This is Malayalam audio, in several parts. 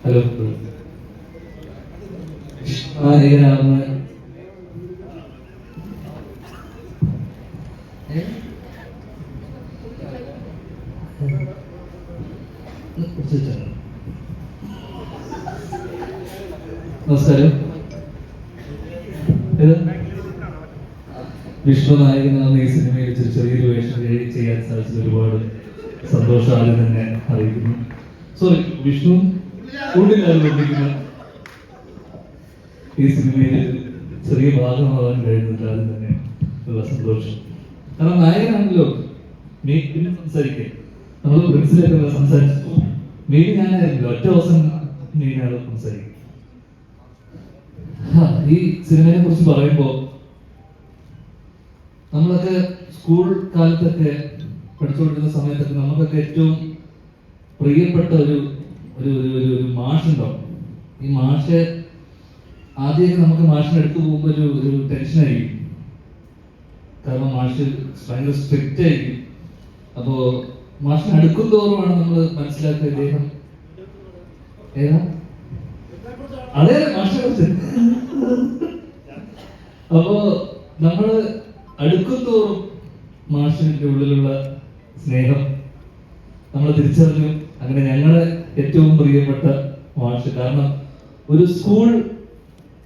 ഹലോ. നായകനാകുന്ന നമസ്കാരം. വിഷ്ണു നായകനാകുന്ന ഈ സിനിമയിൽ ചെറിയൊരു വേഷം ചെയ്യാൻ സാധിച്ചത് ഒരുപാട് സന്തോഷം ആദ്യം തന്നെ അറിയിക്കുന്നു. സോറി, വിഷ്ണു ഉള്ളിലായിരിക്കുന്ന ഈ സിനിമയിൽ ചെറിയ ഭാഗമാകാൻ കഴിയുന്നില്ല, ആദ്യം തന്നെ ഉള്ള സന്തോഷം. കാരണം നായകനാണല്ലോ. പിന്നെ സംസാരിക്കേ നമ്മൾ പ്രിൻസിലൊക്കെ സംസാരിച്ചു. മെയിൻ ഞാനായിരുന്നല്ലോ, ഒറ്റ ദിവസം മെയിനാണ് സംസാരിക്കും. ഈ സിനിമയെ കുറിച്ച് പറയുമ്പോൾ നമ്മളൊക്കെ സ്കൂൾ കാലത്തൊക്കെ പഠിച്ചുകൊണ്ടിരുന്ന സമയത്തൊക്കെ നമുക്കൊക്കെ ഏറ്റവും പ്രിയപ്പെട്ട ഒരു ഒരു ഒരു മാഷുണ്ടാവും. ഈ മാഷ് ആദ്യമൊക്കെ നമുക്ക് മാഷിനെ എടുത്തു പോകുമ്പോൾ ഒരു ടെൻഷനായിരിക്കും. കാരണം മാഷ് ഭയങ്കര സ്ട്രിക്റ്റ് ആയിരിക്കും. അപ്പോ മാഷിനെ അടുക്കും തോറുമാണ് നമ്മൾ മനസ്സിലാക്കിയ അദ്ദേഹം ഏതാ അതേ മാഷിനെ കുറിച്ച്. അപ്പോ നമ്മള് അടുക്കും തോറും മാഷിന്റെ ഉള്ളിലുള്ള സ്നേഹം നമ്മൾ തിരിച്ചറിഞ്ഞു. അങ്ങനെ ഞങ്ങളുടെ ഏറ്റവും പ്രിയപ്പെട്ട മാഷ്. കാരണം ഒരു സ്കൂൾ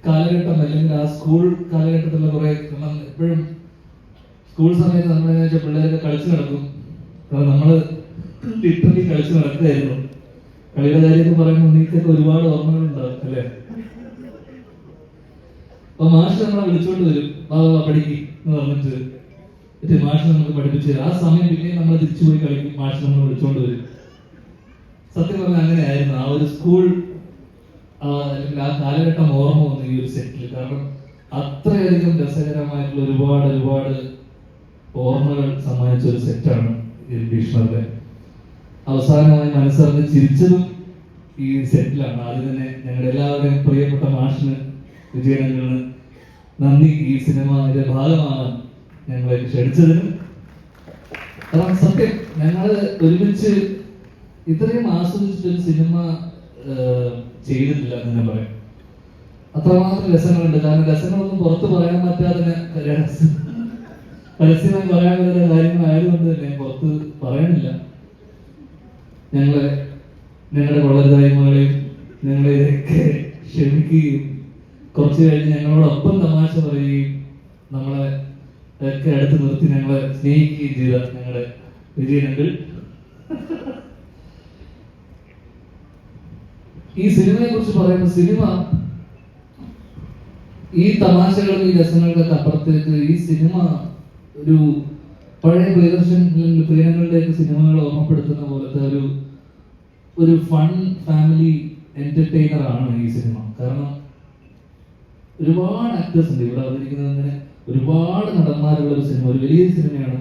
കാലഘട്ടം അല്ലെങ്കിൽ ആ സ്കൂൾ കാലഘട്ടത്തിലുള്ള കുറെ എപ്പോഴും സ്കൂൾ സമയത്ത് നമ്മളെന്ന് വെച്ചാൽ പിള്ളേരൊക്കെ കളിച്ചു നടക്കും. കാരണം നമ്മള് ലിറ്ററലി കളിച്ചു നടക്കുകയായിരുന്നു. കളിയുടെ കാര്യമൊക്കെ പറയുമ്പോൾ നീക്കൊക്കെ ഒരുപാട് ഓർമ്മകൾ ഉണ്ടാവും അല്ലേ. അപ്പൊ മാഷ് നമ്മളെ വിളിച്ചോണ്ട് വരും, പഠിക്ക് എന്ന് പറഞ്ഞിട്ട് മാഷ് നമുക്ക് പഠിപ്പിച്ചു തരും. ആ സമയം പിന്നെയും നമ്മൾ തിരിച്ചു പോയി കളിക്കും. മാഷ് നമ്മൾ വിളിച്ചോണ്ട് വരും. സത്യം പറഞ്ഞാൽ അങ്ങനെയായിരുന്നു ആ ഒരു സ്കൂൾ അല്ലെങ്കിൽ ആ കാലഘട്ടം ഓർമ്മ വന്നു ഈ ഒരു സെറ്റിൽ. കാരണം അത്രയധികം രസകരമായിട്ടുള്ള ഒരുപാട് ഓർമ്മകൾ സമ്മാനിച്ച ഒരു സെറ്റാണ് ഭീഷ്മരുടെ. അവസാനമായി മനസ്സറിഞ്ഞ് ചിരിച്ചതും ഈ സെറ്റിലാണ്. ആദ്യം തന്നെ ഞങ്ങളുടെ എല്ലാവരുടെയും പ്രിയപ്പെട്ട മാഷിന് വിജയനങ്ങളിന് നന്ദി. ഈ സിനിമയുടെ ഭാഗമാണ് ഞങ്ങളെ ക്ഷണിച്ചതിന്. കാരണം സത്യം ഞങ്ങള് ഒരുമിച്ച് ഇത്രയും ആസ്വദിച്ചിട്ടൊരു സിനിമ ചെയ്തിട്ടില്ല എന്ന് ഞാൻ പറയാം. അത്രമാത്രം രസങ്ങളുണ്ട്. കാരണം രസങ്ങളൊന്നും പുറത്ത് പറയാൻ പറ്റാതെ പരസ്യമായി പറയാൻ പറ്റുന്ന കാര്യങ്ങളായതുകൊണ്ട് തന്നെ പുറത്ത് പറയണില്ല. ഞങ്ങളുടെ കൊള്ളരുതായ്മകളെയും ഞങ്ങളെ ഇതൊക്കെ ക്ഷമിക്കുകയും കുറച്ച് കഴിഞ്ഞ് ഞങ്ങളോടൊപ്പം തമാശ പറയുകയും നമ്മളെ ഒക്കെ അടുത്ത് നിർത്തി ഞങ്ങളെ സ്നേഹിക്കുകയും ചെയ്ത ഞങ്ങളുടെ വിജയനങ്ങൾ. ഈ സിനിമയെ കുറിച്ച് പറയുമ്പോൾ സിനിമ ഈ തമാശകളും ഈ രസങ്ങൾക്കൊക്കെ അപ്പുറത്തേക്ക് ഈ സിനിമ ഒരു പഴയ പ്രിയങ്ങളുടെയൊക്കെ സിനിമകൾ ഓർമ്മപ്പെടുത്തുന്ന പോലത്തെ ഒരു ഫൺ ഫാമിലി എന്റർടൈനർ ആണ് ഈ സിനിമ. കാരണം ഒരുപാട് ആക്ടേഴ്സ് ഉണ്ട് ഇവിടെ അവതരിക്കുന്നത്. അങ്ങനെ ഒരുപാട് നടന്മാരുള്ള ഒരു സിനിമ, ഒരു വലിയ സിനിമയാണ്.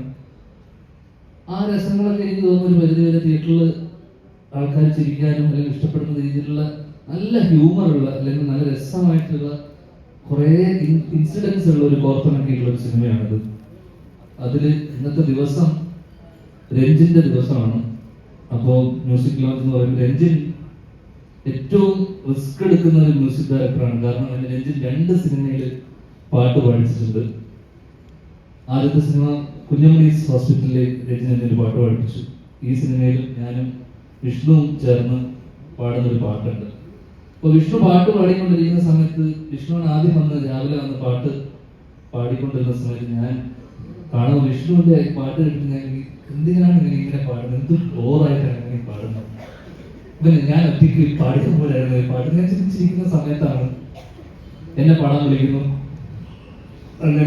ആ രസങ്ങളൊക്കെ എനിക്ക് തോന്നുന്നു ഒരു പരിധി വരെ തിയേറ്ററിൽ ആൾക്കാർ ചിരിക്കാനും അല്ലെങ്കിൽ ഇഷ്ടപ്പെടുന്ന രീതിയിലുള്ള നല്ല ഹ്യൂമറുള്ള അല്ലെങ്കിൽ നല്ല രസമായിട്ടുള്ള കുറേ ഇൻസിഡൻസ് ഉള്ള ഒരു കോർത്തിണക്കിയിട്ടുള്ള ഒരു സിനിമയാണിത്. അതിൽ ഇന്നത്തെ ദിവസം രഞ്ജിന്റെ ദിവസമാണ്. അപ്പോൾ മ്യൂസിക് ലോഞ്ച് എന്ന് പറയുമ്പോൾ രഞ്ജിൻ ഏറ്റവും റിസ്ക് എടുക്കുന്ന ഒരു മ്യൂസിക് ഡയറക്ടറാണ്. കാരണം രഞ്ജിൻ 2 സിനിമയിൽ പാട്ട് പാടിച്ചിട്ടുണ്ട്. ആദ്യത്തെ സിനിമ കുഞ്ഞമണീസ് ഹോസ്പിറ്റലിൽ രഞ്ജിൻ എന്നെ ഒരു പാട്ട് പഠിപ്പിച്ചു. ഈ സിനിമയിലും ഞാനും വിഷ്ണുവും ചേർന്ന് പാടുന്നൊരു പാട്ടുണ്ട്. അപ്പോൾ വിഷ്ണു പാട്ട് പാടിക്കൊണ്ടിരിക്കുന്ന സമയത്ത് വിഷ്ണുവിന് ആദ്യം രാവിലെ വന്ന് പാട്ട് പാടിക്കൊണ്ടിരുന്ന സമയത്ത് ഞാൻ കാണുമ്പോൾ വിഷ്ണുവിന്റെ പാട്ട് കേട്ടിട്ട് ഞാൻ എന്തിനാണ് ഇങ്ങനെ പാടുന്നത്, എന്ത് ബോറായിട്ടാണ് ഇങ്ങനെ പാടുന്നത്. പിന്നെ ഞാൻ ഒറ്റയ്ക്ക് പാടിക്കുമ്പോഴായിരുന്നു ഈ പാട്ട്. ഞാൻ ചിരിച്ചിരിക്കുന്ന സമയത്താണ് എന്നെ പാടാൻ വിളിക്കുന്നു. അങ്ങനെ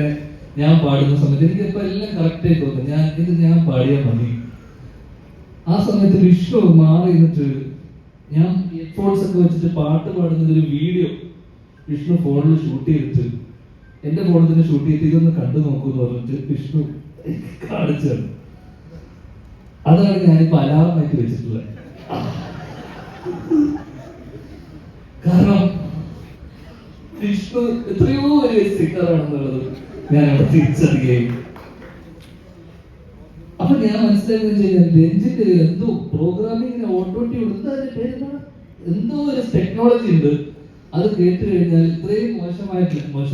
ഞാൻ പാടുന്ന സമയത്ത് എനിക്കിപ്പോ എല്ലാം കറക്റ്റായി തോന്നുന്നു. ഞാൻ പാടിയാൽ മതി. ആ സമയത്ത് വിഷ്ണു മാറി നിന്നിട്ട് ഞാൻ ഹെഡ്ഫോൺസ് ഒക്കെ വെച്ചിട്ട് പാട്ട് പാടുന്ന ഒരു വീഡിയോ വിഷ്ണു ഫോണിൽ ഷൂട്ട് ചെയ്തിട്ട് എന്റെ ഫോണിൽ തന്നെ ഷൂട്ട് ചെയ്തിട്ട് ഇതൊന്ന് കണ്ടു നോക്കൂന്ന് പറഞ്ഞിട്ട് വിഷ്ണു കാണിച്ചു തന്നു. അതാണ് ഞാനിപ്പോ അലാറമായിട്ട് വെച്ചിട്ടുള്ളത്. കാരണം വിഷ്ണു എത്രയോ വലിയ സ്റ്റിക്കറാണെന്നുള്ളത് ഞാൻ അവിടെ തിരിച്ചറിയുകയും അപ്പൊ ഞാൻ മനസ്സിലാക്കുകയും ചെയ്യാൻ രഞ്ജിന്റെ എന്തോ പ്രോഗ്രാമിങ്ങിന് ഓട്ടോട്ടി എന്താ പേര് എന്തോ ഒരു ടെക്നോളജി ഉണ്ട്. അത് കേട്ട് കഴിഞ്ഞാൽ ഇത്രയും മോശം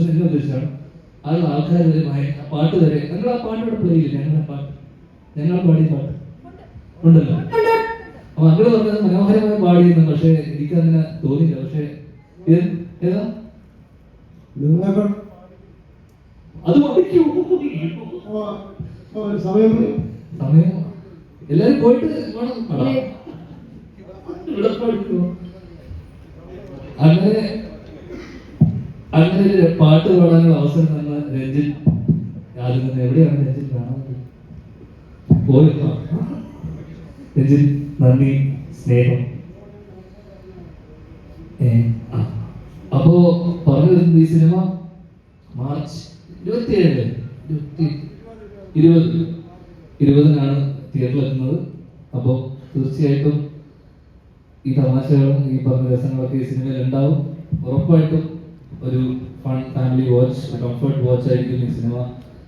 എന്ന് ഉദ്ദേശിച്ചാണ് ആൾക്കാർ വരെ പാട്ട് വരെ ഞങ്ങൾ ആ പാട്ടോടെ പ്ലേ ചെയ്യില്ല. ഞങ്ങൾ പാടിയ പാട്ട് ഉണ്ടല്ലോ. അപ്പൊ മക്കള് പറഞ്ഞത് മനോഹരമായി പാടിയിരുന്നു, പക്ഷെ എനിക്ക് അങ്ങനെ തോന്നിയില്ല. പക്ഷെ ഏതാ അത് മതിക്കൂ സമയം എല്ലാരും പോയിട്ട് അങ്ങനെ ഒരു പാട്ട് പാടാനുള്ള അവസരം തന്ന രഞ്ജിത്ത്, ആദ്യം തന്നെ എവിടെയാണ് രഞ്ജിത്ത് കാണാൻ പോയോ? രഞ്ജിത്ത് നന്ദി, സ്നേഹം. അപ്പോ പറഞ്ഞു വരുന്നത് ഈ സിനിമ മാർച്ച് 20-നാണ് തിയേറ്ററിലെത്തുന്നത്. അപ്പോൾ തീർച്ചയായിട്ടും ഈ തമാശകളും ഈ പറഞ്ഞ രസങ്ങളൊക്കെ ഈ സിനിമയിൽ ഉണ്ടാവും. ഉറപ്പായിട്ടും ഒരു fun family watch, comfort watch ആയിരിക്കും ഈ സിനിമ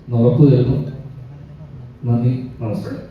എന്ന് ഉറപ്പ് തരുന്നു. നന്ദി, നമസ്കാരം.